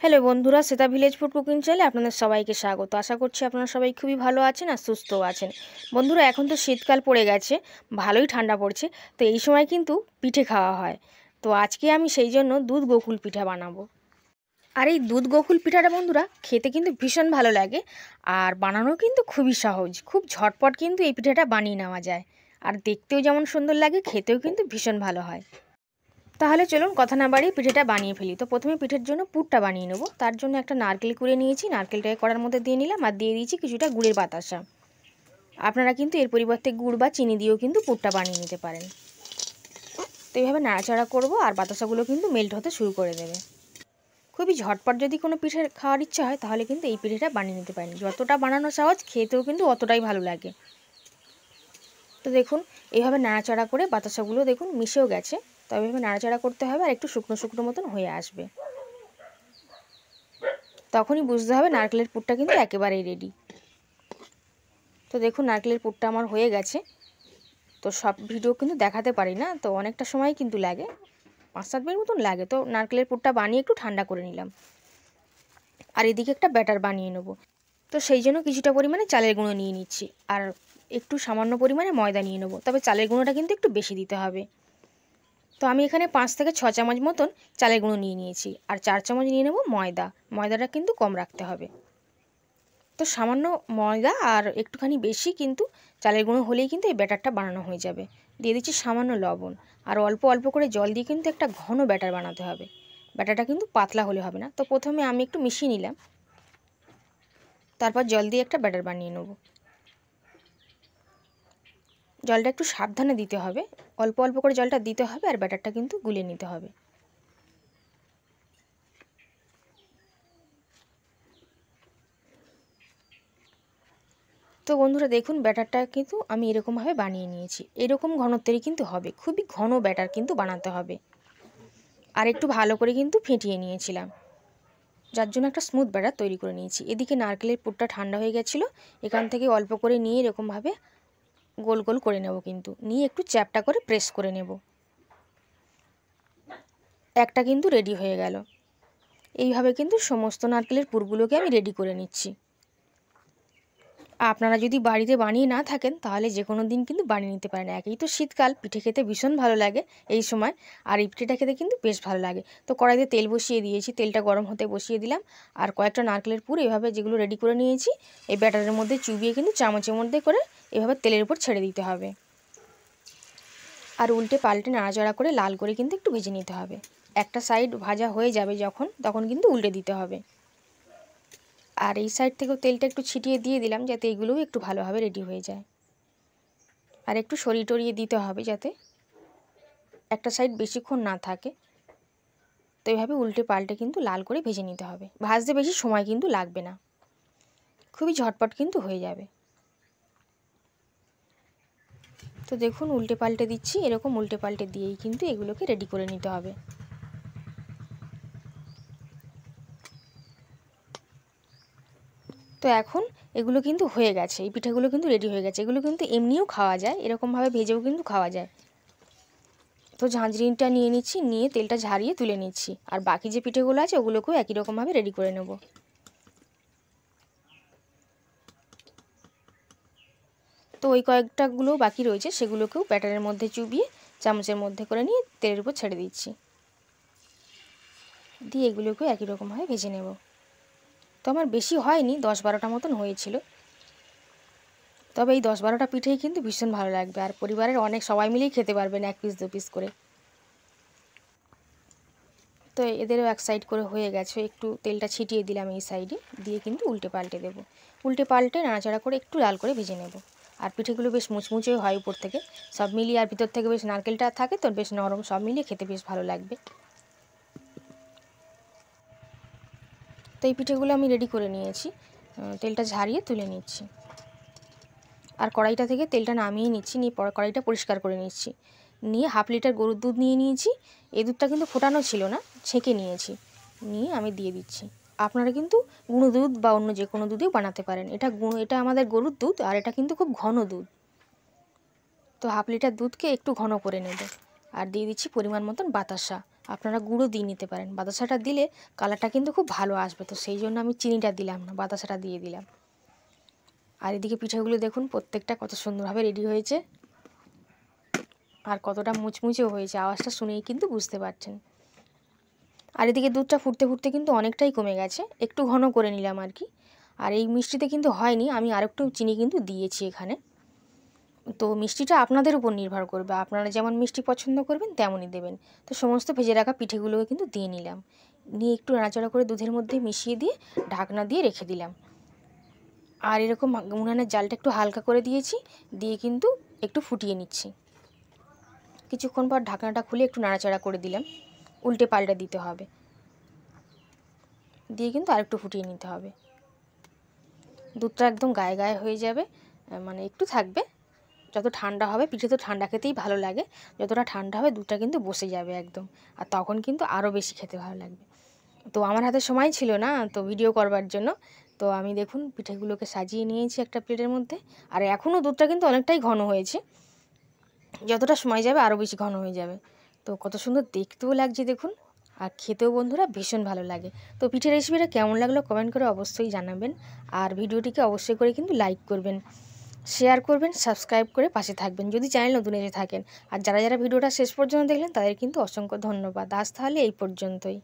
Hello বন্ধুরা, Shweta village food cooking চ্যানেলে আপনাদের সবাইকে স্বাগত। আশা করছি আপনারা সবাই খুবই ভালো আছেন আর সুস্থও আছেন। বন্ধুরা, এখন তো শীতকাল পড়ে গেছে, ভালোই ঠান্ডা পড়ছে, তো এই সময় কিন্তু পিঠে খাওয়া হয়। তো আজকে আমি সেই জন্য দুধ গোকুল পিঠা বানাবো। আর এই দুধ গোকুল পিঠাটা বন্ধুরা খেতে কিন্তু ভীষণ ভালো লাগে, আর বানানো কিন্তু খুবই সহজ, খুব ঝটপট কিন্তু এই পিঠাটা বানিয়ে নেওয়া যায়। আর দেখতেও যেমন সুন্দর লাগে, খেতেও কিন্তু ভীষণ ভালো হয়। তাহলে চলুন কথা না বাড়িয়ে পিঠেটা বানিয়ে ফেলি। তো প্রথমে পিঠের জন্য পুরটা বানিয়ে নেব। তার জন্য একটা নারকেল কুড়ে নিয়েছি, নারকেলটাকে কড়ার মধ্যে দিয়ে নিলাম আর দিয়ে দিয়েছি কিছুটা গুড়ের বাতাসা। আপনারা কিন্তু এর পরিবর্তে গুড় বা চিনি দিয়েও কিন্তু পুরটা বানিয়ে নিতে পারেন। তো এইভাবে নাড়াচাড়া করব আর বাতাসাগুলো কিন্তু মেল্ট হতে শুরু করে দেবে। খুবই ঝটপট যদি কোনো পিঠে খাওয়ার ইচ্ছা হয় তাহলে কিন্তু এই পিঠেটা বানিয়ে নিতে পারেন। যতটা বানানো সহজ, খেতেও কিন্তু অতটাই ভালো লাগে। তো দেখুন এইভাবে নাড়াচাড়া করে বাতাসাগুলো দেখুন মিশেও গেছে। তবে এভাবে নাড়াচাড়া করতে হবে আর একটু শুকনো শুকনো মতন হয়ে আসবে। তখনই বুঝতে হবে নারকেলের পুরটা কিন্তু একেবারেই রেডি। তো দেখুন নারকেলের পুরটা আমার হয়ে গেছে। তো সব ভিডিও কিন্তু দেখাতে পারি না, তো অনেকটা সময় কিন্তু লাগে, 5-7 মিনিট মতন লাগে। তো নারকেলের পুরটা বানিয়ে একটু ঠান্ডা করে নিলাম। আর এদিকে একটা ব্যাটার বানিয়ে নেব। তো সেই জন্য কিছুটা পরিমাণে চালের গুঁড়ো নিয়ে নিচ্ছি আর একটু সামান্য পরিমাণে ময়দা নিয়ে নেব। তবে চালের গুঁড়োটা কিন্তু একটু বেশি দিতে হবে। তো আমি এখানে 5 থেকে 6 চামচ মতন চালের গুঁড়ো নিয়ে নিয়েছি আর 4 চামচ নিয়ে নেব ময়দা। ময়দাটা কিন্তু কম রাখতে হবে। তো সামান্য ময়দা আর একটুখানি বেশি কিন্তু চালের গুঁড়ো হলেই কিন্তু এই ব্যাটারটা বানানো হয়ে যাবে। দিয়ে দিচ্ছি সামান্য লবণ আর অল্প অল্প করে জল দিয়ে কিন্তু একটা ঘন ব্যাটার বানাতে হবে। ব্যাটারটা কিন্তু পাতলা হলে হবে না। তো প্রথমে আমি একটু মিশিয়ে নিলাম, তারপর জল দিয়ে একটা ব্যাটার বানিয়ে নেব। জলটা একটু সাবধানে দিতে হবে, অল্প অল্প করে জলটা দিতে হবে আর ব্যাটারটা কিন্তু গুলে নিতে হবে। তো বন্ধুরা দেখুন ব্যাটারটা কিন্তু আমি এরকমভাবে বানিয়ে নিয়েছি। এরকম ঘনত্বেরই কিন্তু হবে, খুবই ঘন ব্যাটার কিন্তু বানাতে হবে। আর একটু ভালো করে কিন্তু ফেটিয়ে নিয়েছিলাম, যার জন্য একটা স্মুথ ব্যাটার তৈরি করে নিয়েছি। এদিকে নারকেলের পুরটা ঠান্ডা হয়ে গেছিলো, এখান থেকে অল্প করে নিয়ে এরকমভাবে গোল গোল করে নেব, কিন্তু নিয়ে একটু চ্যাপটা করে প্রেস করে নেব। একটা কিন্তু রেডি হয়ে গেল। এইভাবে কিন্তু সমস্ত নারকেলের পুরগুলোকে আমি রেডি করে নিচ্ছি। আপনারা যদি বাড়িতে বানিয়ে না থাকেন তাহলে যে কোনো দিন কিন্তু বানিয়ে নিতে পারেন। একেই তো শীতকাল, পিঠে খেতে ভীষণ ভালো লাগে এই সময়, আর এই পিঠেটা খেতে কিন্তু বেশ ভালো লাগে। তো কড়াইতে তেল বসিয়ে দিয়েছি, তেলটা গরম হতে বসিয়ে দিলাম আর কয়েকটা নারকেলের পুর এভাবে যেগুলো রেডি করে নিয়েছি এই ব্যাটারের মধ্যে চুবিয়ে কিন্তু চামচের মধ্যে করে এভাবে তেলের উপর ছেড়ে দিতে হবে। আর উল্টে পাল্টে নাড়াচাড়া করে লাল করে কিন্তু একটু ভেজে নিতে হবে। একটা সাইড ভাজা হয়ে যাবে যখন, তখন কিন্তু উল্টে দিতে হবে। আর এই সাইড থেকেও তেলটা একটু ছিটিয়ে দিয়ে দিলাম যাতে এগুলোও একটু ভালোভাবে রেডি হয়ে যায়। আর একটু সরিয়ে টরিয়ে দিতে হবে যাতে একটা সাইড বেশিক্ষণ না থাকে। তো এইভাবে উল্টে পাল্টে কিন্তু লাল করে ভেজে নিতে হবে। ভাজতে বেশি সময় কিন্তু লাগবে না, খুবই ঝটপট কিন্তু হয়ে যাবে। তো দেখুন উল্টে পাল্টে দিচ্ছি, এরকম উল্টে পাল্টে দিয়েই কিন্তু এগুলোকে রেডি করে নিতে হবে। তো এখন এগুলো কিন্তু হয়ে গেছে, এই পিঠাগুলো কিন্তু রেডি হয়ে গেছে। এগুলো কিন্তু এমনিও খাওয়া যায়, এরকমভাবে ভেজেও কিন্তু খাওয়া যায়। তো ঝাঁঝরিটা নিয়ে নিচ্ছি, নিয়ে তেলটা ঝারিয়ে তুলে নিচ্ছি। আর বাকি যে পিঠেগুলো আছে ওগুলোকেও একই রকমভাবে রেডি করে নেব। তো ওই কয়েকটাগুলো বাকি রয়েছে সেগুলোকেও ব্যাটারের মধ্যে চুবিয়ে চামচের মধ্যে করে নিয়ে তেলের উপর ছেড়ে দিচ্ছি, দিয়ে এগুলোকেও একই রকমভাবে ভেজে নেব। তো আমার বেশি হয়নি, 10-12টা মতন হয়েছিল। তবে এই 10-12টা পিঠেই কিন্তু ভীষণ ভালো লাগবে, আর পরিবারের অনেক সবাই মিলেই খেতে পারবেন 1 পিস 2 পিস করে। তো এদেরও এক সাইড করে হয়ে গেছে, একটু তেলটা ছিটিয়ে দিলাম এই সাইডে, দিয়ে কিন্তু উল্টে পাল্টে দেবো। উল্টে পাল্টে নাড়াচাড়া করে একটু লাল করে ভেজে নেব। আর পিঠেগুলো বেশ মুচমুচে হয় উপর থেকে, সব মিলিয়ে, আর ভিতর থেকে বেশ নারকেলটা থাকে তো বেশ নরম, সব মিলিয়ে খেতে বেশ ভালো লাগবে। তো এই পিঠেগুলো আমি রেডি করে নিয়েছি, তেলটা ঝারিয়ে তুলে নিচ্ছি। আর কড়াইটা থেকে তেলটা নামিয়ে নিচ্ছি, নিয়ে কড়াইটা পরিষ্কার করে নিচ্ছি। নিয়ে 1/2 লিটার গরুর দুধ নিয়ে নিয়েছি। এই দুধটা কিন্তু ফোটানো ছিল না, ছেঁকে নিয়েছি। নিয়ে আমি দিয়ে দিচ্ছি। আপনারা কিন্তু গুঁড়ো দুধ বা অন্য যে কোনো দুধেও বানাতে পারেন। এটা আমাদের গরুর দুধ, আর এটা কিন্তু খুব ঘন দুধ। তো 1/2 লিটার দুধকে একটু ঘন করে নেব। আর দিয়ে দিচ্ছি পরিমাণ মতন বাতাসা। আপনারা গুঁড়ো দিয়ে নিতে পারেন। বাতাসাটা দিলে কালারটা কিন্তু খুব ভালো আসবে, তো সেই জন্য আমি চিনিটা দিলাম না, বাতাসাটা দিয়ে দিলাম। আর এদিকে পিঠাগুলো দেখুন প্রত্যেকটা কত সুন্দরভাবে রেডি হয়েছে আর কতটা মুচমুচেও হয়েছে, আওয়াজটা শুনেই কিন্তু বুঝতে পারছেন। আর এদিকে দুধটা ফুটতে ফুটতে কিন্তু অনেকটাই কমে গেছে, একটু ঘন করে নিলাম আর কি। আর এই মিষ্টিতে কিন্তু হয়নি, আমি আরেকটু চিনি কিন্তু দিয়েছি এখানে। তো মিষ্টিটা আপনাদের উপর নির্ভর করবে, আপনারা যেমন মিষ্টি পছন্দ করবেন তেমনই দেবেন। তো সমস্ত ভেজে রাখা পিঠেগুলোকে কিন্তু দিয়ে নিলাম, নিয়ে একটু নাড়াচাড়া করে দুধের মধ্যে মিশিয়ে দিয়ে ঢাকনা দিয়ে রেখে দিলাম। আর এরকম উনানের জালটা একটু হালকা করে দিয়েছি, দিয়ে কিন্তু একটু ফুটিয়ে নিচ্ছি। কিছুক্ষণ পর ঢাকনাটা খুলে একটু নাড়াচাড়া করে দিলাম, উল্টে পাল্টে দিতে হবে, দিয়ে কিন্তু আরেকটু ফুটিয়ে নিতে হবে। দুধটা একদম গায়ে গায়ে হয়ে যাবে, মানে একটু থাকবে। যত ঠান্ডা হবে, পিঠে তো ঠান্ডা খেতেই ভালো লাগে, যতটা ঠান্ডা হবে দুধটা কিন্তু বসে যাবে একদম, আর তখন কিন্তু আরও বেশি খেতে ভালো লাগবে। তো আমার হাতে সময় ছিল না তো ভিডিও করবার জন্য, তো আমি দেখুন পিঠেগুলোকে সাজিয়ে নিয়েছি একটা প্লেটের মধ্যে। আর এখনও দুধটা কিন্তু অনেকটাই ঘন হয়েছে, যতটা সময় যাবে আরও বেশি ঘন হয়ে যাবে। তো কত সুন্দর দেখতেও লাগছে দেখুন, আর খেতেও বন্ধুরা ভীষণ ভালো লাগে। তো পিঠের রেসিপিটা কেমন লাগলো কমেন্ট করে অবশ্যই জানাবেন, আর ভিডিওটিকে অবশ্যই করে কিন্তু লাইক করবেন, শেয়ার করবেন, সাবস্ক্রাইব করে পাশে থাকবেন যদি চ্যানেল নতুন এসে থাকেন। আর যারা যারা ভিডিওটা শেষ পর্যন্ত দেখলেন তাদের কিন্তু অসংখ্য ধন্যবাদ। আজ তাহলে এই পর্যন্তই।